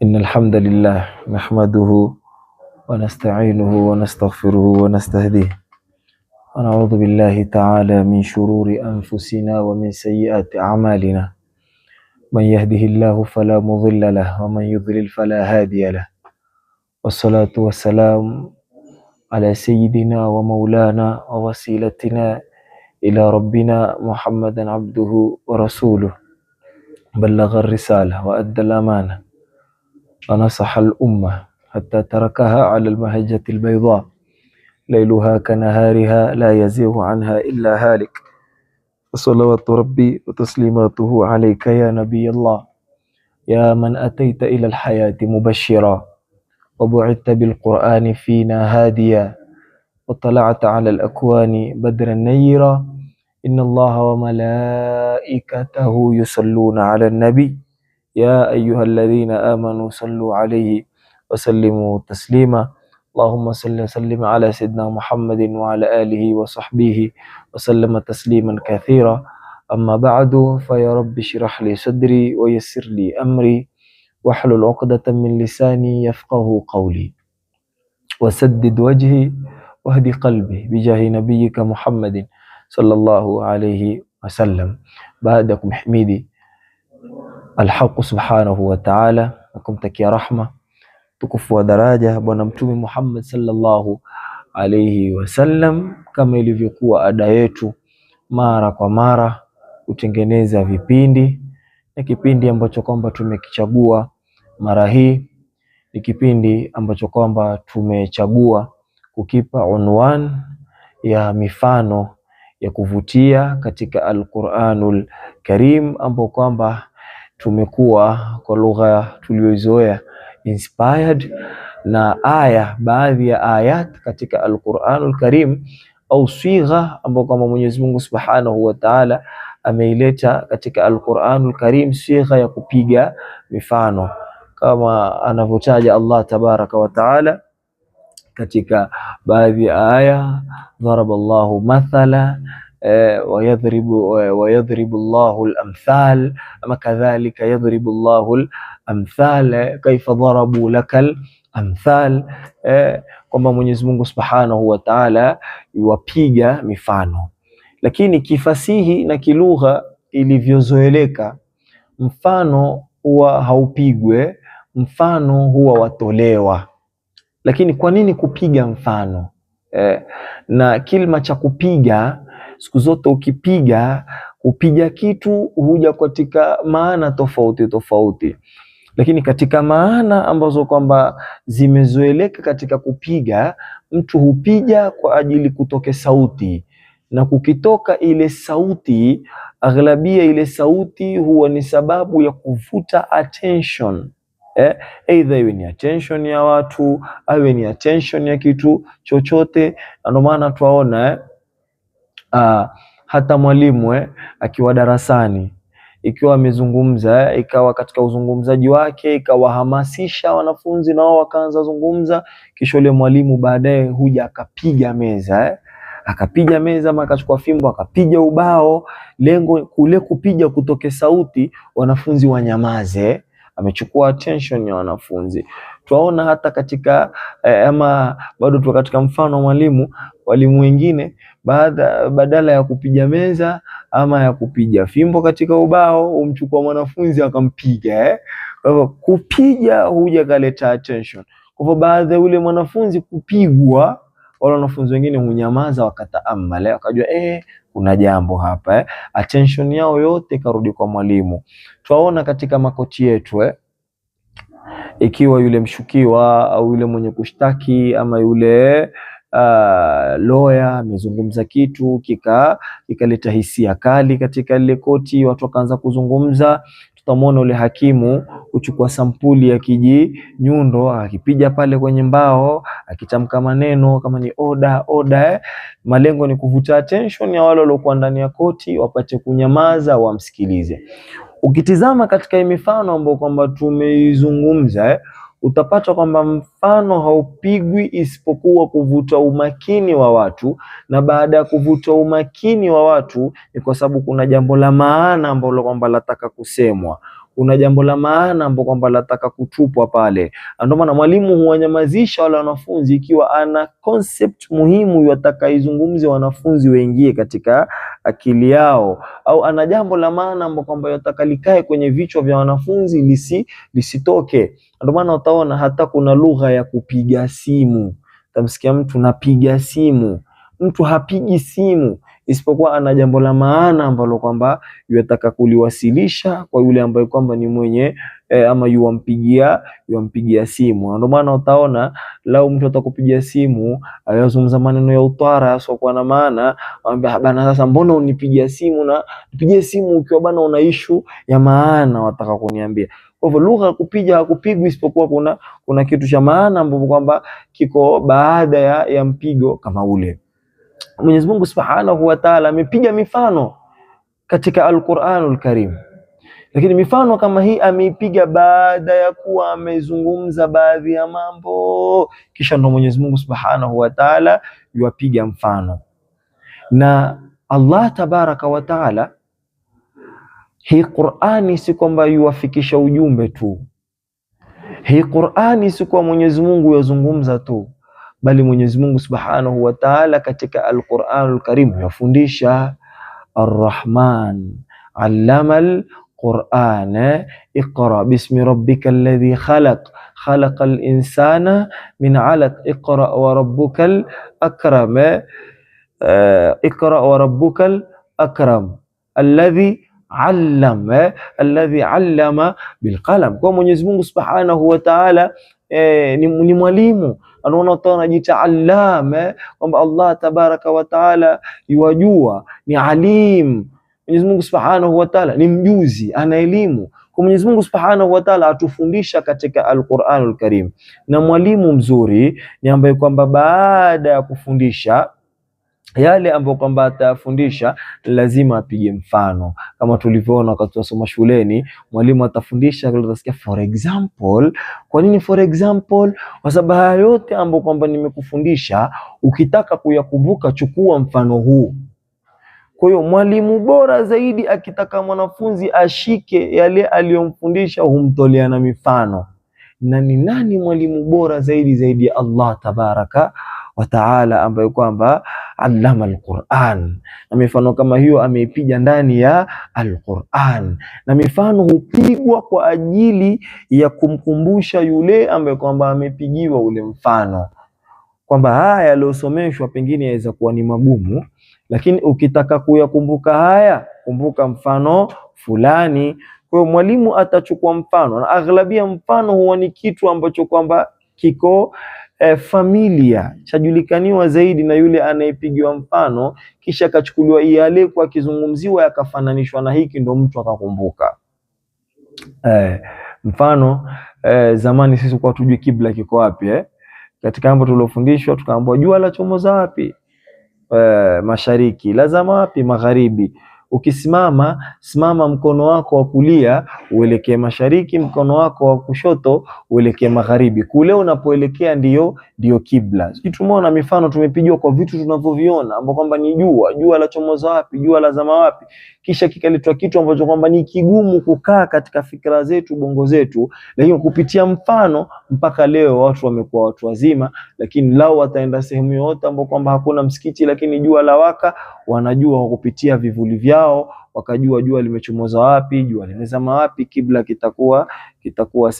إن الحمد لله نحمده ونستعينه ونستغفره ونستهديه ونعوذ بالله تعالى من شرور أنفسنا ومن سيئات أعمالنا. من يهده الله فلا مضل له ومن يضلل فلا هادي له، والصلاة والسلام على سيدنا ومولانا ووسيلتنا إلى ربنا محمد عبده ورسوله، بلغ الرسالة وأدى الأمانة ونصح الأمة حتى تركها على المهجة البيضاء ليلها كنهارها لا يزيغ عنها إلا هالك. وصلوات ربي وتسليماته عليك يا نبي الله، يا من أتيت إلى الحياة مبشرا وبعثت بالقرآن فينا هاديا وطلعت على الأكوان بدرا نيرا. إن الله وملائكته يصلون على النبي يا أيها الذين آمنوا صلوا عليه وسلموا تسليما. اللهم صل وسلم على سيدنا محمد وعلى آله وصحبه وسلم تسليما كثيرا. أما بعد، فيا رب اشرح لي صدري ويسر لي أمري واحلل عقدة من لساني يفقه قولي وسدد وجهي واهدي قلبي بجاه نبيك محمد صلى الله عليه وسلم. بعدكم حميدي الحق subhanahu wa ta'ala na kumtakia rahma tukufu wa daraja Bwana Mtume Muhammad sallallahu alayhi wasallam. Kama ilivyokuwa ada yetu mara kwa mara kutengeneza vipindi, na kipindi ambacho kwamba tumekichagua mara hii ni kipindi ambacho kwamba tumechagua kukipa unwan ya mifano ya kuvutia katika Al-Qur'anul Karim, ambao kwamba tumekuwa kwa lugha tuliyozoea inspired na aya, baadhi ya ayat katika Al-Qur'anul Karim au sigha ambao kama Mwenyezi Mungu Subhanahu wa Ta'ala ameileta katika Al-Qur'anul Karim, sigha ya kupiga mifano kama anavyotaja Allah Tabaraka wa Ta'ala katika baadhi ya aya, daraballahu mathala ويضرب الله الأمثال أما كذلك يضرب الله الأمثال كيف ضربوا لك الأمثال. kwamba Mwenyezi Mungu Subhanahu wa Ta'ala yuwapiga mifano, lakini kifasihi na kilugha ilivyozoeleka, mfano huwa haupigwe, mfano huwa watolewa. Lakini kwa nini kupiga mfano? Na kilima cha kupiga, siku zote ukipiga, kupiga kitu huja katika maana tofauti tofauti, lakini katika maana ambazo kwamba zimezoeleka katika kupiga, mtu hupiga kwa ajili kutoke sauti, na kukitoka ile sauti, aghlabia ile sauti huwa ni sababu ya kuvuta attention. Either iwe ni attention ya watu au ni attention ya kitu chochote. Ndio maana tuwaona hata mwalimu akiwa darasani, ikiwa amezungumza, ikawa katika uzungumzaji wake ikawahamasisha wanafunzi na wao wakaanza zungumza, kisha yule mwalimu baadaye huja akapiga meza akapiga meza ama akachukua fimbo akapiga ubao, lengo kule kupiga kutoke sauti, wanafunzi wanyamaze, amechukua attention ya wanafunzi. Tuwaona hata katika ama bado tu katika mfano walimu wengine badala ya kupiga meza ama ya kupiga fimbo katika ubao, umchukua mwanafunzi akampiga. Kwa hivyo kupiga huja kaleta attention. Kwa hivyo baada ya yule mwanafunzi kupigwa, wale wanafunzi wengine hunyamaza wakataamala, wakajua kuna jambo hapa. Attention yao yote karudi kwa mwalimu. Tuwaona katika makoti yetu ikiwa yule mshukiwa au yule mwenye kushtaki ama yule lawyer amezungumza kitu kikaleta hisia kali katika ile koti, watu wakaanza kuzungumza, tutamwona yule hakimu kuchukua sampuli ya kijinyundo akipiga pale kwenye mbao, akitamka maneno kama ni order. Malengo ni kuvuta attention ya wale waliokuwa ndani ya koti wapate kunyamaza, wamsikilize. Ukitizama katika mifano ambayo kwamba tumeizungumza, utapata kwamba mfano haupigwi isipokuwa kuvuta umakini wa watu, na baada ya kuvuta umakini wa watu ni kwa sababu kuna jambo la maana ambalo kwamba lataka kusemwa. kuna jambo la maana ambalo kwamba lataka kutupwa pale. Ndio maana mwalimu huwanyamazisha wale wanafunzi ikiwa ana concept muhimu yatakaizungumze wanafunzi waingie katika akili yao, au ana jambo la maana ambalo kwamba yatakalikae kwenye vichwa vya wanafunzi lisitoke. Ndio maana utaona hata kuna lugha ya kupiga simu. Utamsikia mtu napiga simu. Mtu hapigi simu isipokuwa ana jambo la maana ambalo kwamba yataka kuliwasilisha kwa yule ambaye kwamba ni mwenye ama yuampigia simu. Ndio maana utaona lau mtu atakupigia simu ayazungumza maneno ya utwara asiokuwa na maana, anambia bana, sasa mbona unipigia simu na nipigie simu ukiwa bana una issue ya maana wataka kuniambia. Kwa hivyo lugha ya kupiga hakupigwi isipokuwa kuna kitu cha maana ambapo kwamba kiko baada ya mpigo kama ule. Mwenyezi Mungu Subhanahu wa Ta'ala amepiga mifano katika Al-Qur'anul Karim, lakini mifano kama hii ameipiga baada ya kuwa amezungumza baadhi ya mambo, kisha ndo Mwenyezi Mungu Subhanahu wa Ta'ala yuapiga mfano. Na Allah Tabaraka wa Ta'ala, hii Qur'ani si kwamba yuwafikisha ujumbe tu, hii Qur'ani si kwa Mwenyezi Mungu yazungumza tu, bali Mwenyezi Mungu Subhanahu wa Ta'ala katika Al-Qur'anul Karim yafundisha. Ar-Rahman allama al-Qur'ana iqra bismi rabbikal ladhi khalaq khalaqal insana min 'alaq iqra wa rabbukal akram iqra wa rabbukal akram alladhi 'allama bil qalam. Kwa Mwenyezi Mungu Subhanahu wa Ta'ala ni mwalimu. Anaona anajiita allama, kwamba Allah Tabaraka wa Ta'ala yuwajua, ni alim. Mwenyezi Mungu Subhanahu wa Ta'ala ni mjuzi, ana elimu. Kwa Mwenyezi Mungu Subhanahu wa Ta'ala atufundisha katika Al-Qur'anul Karim. Na mwalimu mzuri ni ambaye kwamba baada ya kufundisha yale ambayo kwamba atafundisha lazima apige mfano, kama tulivyoona wakati tunasoma shuleni. Mwalimu atafundisha, utasikia for example. Kwa nini for example? Kwa sababu haya yote ambayo kwamba nimekufundisha, ukitaka kuyakumbuka chukua mfano huu. Kwa hiyo mwalimu bora zaidi akitaka mwanafunzi ashike yale aliyomfundisha humtolea na mifano. Na ni nani mwalimu bora zaidi ya Allah Tabaraka wa Ta'ala, ambaye kwamba allama al-Qur'an, na mifano kama hiyo ameipiga ndani ya al-Qur'an. Na mifano hupigwa kwa ajili ya kumkumbusha yule ambaye kwamba amepigiwa ule mfano, kwamba haya yaliyosomeshwa pengine yaweza kuwa ni magumu, lakini ukitaka kuyakumbuka haya, kumbuka mfano fulani. Kwa hiyo mwalimu atachukua mfano, na aghlabia mfano huwa ni kitu ambacho kwamba kiko familia, chajulikaniwa zaidi na yule anayepigiwa mfano, kisha akachukuliwa yale kwa kizungumziwa yakafananishwa na hiki, ndo mtu akakumbuka. Mfano zamani sisi kwa tujui kibla kiko wapi katika mambo tuliofundishwa, tukaambiwa jua la chomoza wapi? Mashariki. Lazama wapi? Magharibi. Ukisimama, simama mkono wako wa kulia uelekee mashariki, mkono wako wa kushoto uelekee magharibi. Kule unapoelekea ndiyo kibla. Tumeona mifano tumepigwa kwa vitu tunavyoviona, ambapo kwamba ni jua la chomoza wapi, jua la zama wapi, kisha kikaletwa kitu ambacho kwamba ni kigumu kukaa katika fikra zetu, bongo zetu, lakini kupitia mfano mpaka leo watu wamekuwa watu wazima. Lakini lao wataenda sehemu yote ambapo kwamba hakuna msikiti lakini jua la waka, wanajua kwa kupitia vivuli vyao, wakajua jua limechomoza wapi, jua limezama wapi, kibla kitakuwa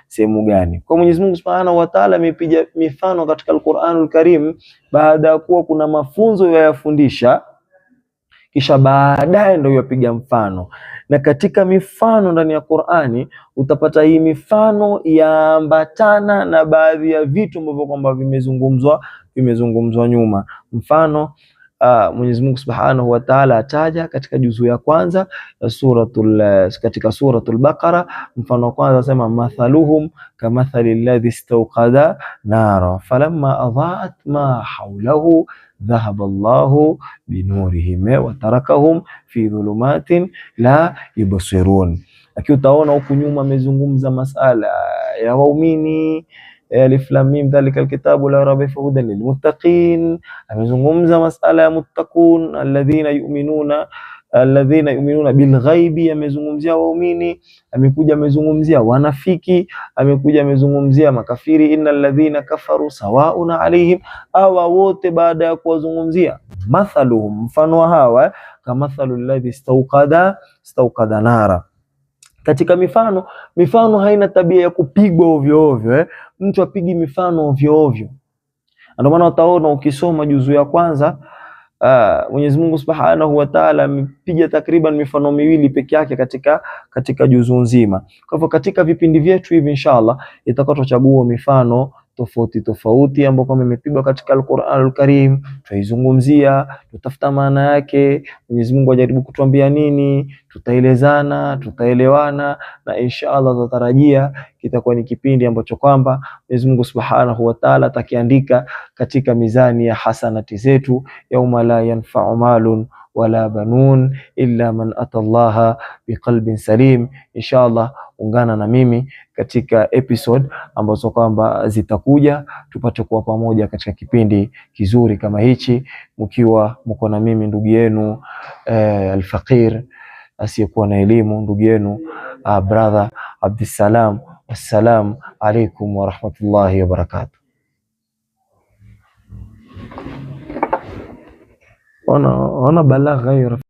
sehemu gani. Kwa Mwenyezi Mungu Subhanahu wa Ta'ala amepiga mifano katika Al-Qur'anul Karim baada ya kuwa kuna mafunzo yayafundisha, kisha baadaye ndio yapiga mfano. Na katika mifano ndani ya Qur'ani utapata hii mifano yaambatana na baadhi ya vitu ambavyo kwamba vimezungumzwa nyuma. Mfano Mwenyezi Mungu Subhanahu wa Ta'ala ataja katika juzu ya kwanza katika suratul Baqara, mfano wa kwanza asema mathaluhum kamathali alladhi istawqada nara falamma adha'at ma hawlahu dhahaba Allahu binurihim wa tarakahum fi dhulumatin la yubsirun. Lakini utaona huku nyuma amezungumza masala ya waumini, Alif Lam Mim dhalika alkitabu la raiba fihi hudan lilmuttaqin. Amezungumza masala ya muttaqun alladhina yu'minuna alladhina yu'minuna bilghaibi, amezungumzia waumini, amekuja amezungumzia wanafiki, amekuja amezungumzia makafiri, innal ladhina kafaru sawaun alaihim. Hawa wote baada ya kuwazungumzia, mathaluhum, mfano wa hawa, kamathalu alladhi istawqada nara. Katika mifano haina tabia ya kupigwa ovyo ovyo, mtu apigi mifano ovyo ovyo. Ndio maana utaona ukisoma juzu ya kwanza, Mwenyezi Mungu Subhanahu wa Ta'ala amepiga takriban mifano miwili peke yake katika juzu nzima. Kwa hivyo katika vipindi vyetu hivi inshallah itakuwa tutachagua mifano tofauti tofauti ambayo kama imepigwa katika Al-Qur'anul Karim, tuizungumzia, tutafuta maana yake, Mwenyezi Mungu ajaribu kutuambia nini, tutaelezana, tutaelewana, na inshallah tutarajia kitakuwa ni kipindi ambacho kwamba Mwenyezi Mungu Subhanahu wa Ta'ala atakiandika katika mizani ya hasanati zetu, yauma la yanfa'u malun wala banun illa man atallaha biqalbin salim. Inshallah ungana na mimi katika episode ambazo kwamba zitakuja, tupate kuwa pamoja katika kipindi kizuri kama hichi, mkiwa mko na mimi ndugu yenu al-faqir asiyekuwa na elimu, ndugu yenu brother Abdissalam. Wassalamu alaikum wa rahmatullahi wa barakatuh. Ona balagha hiyo.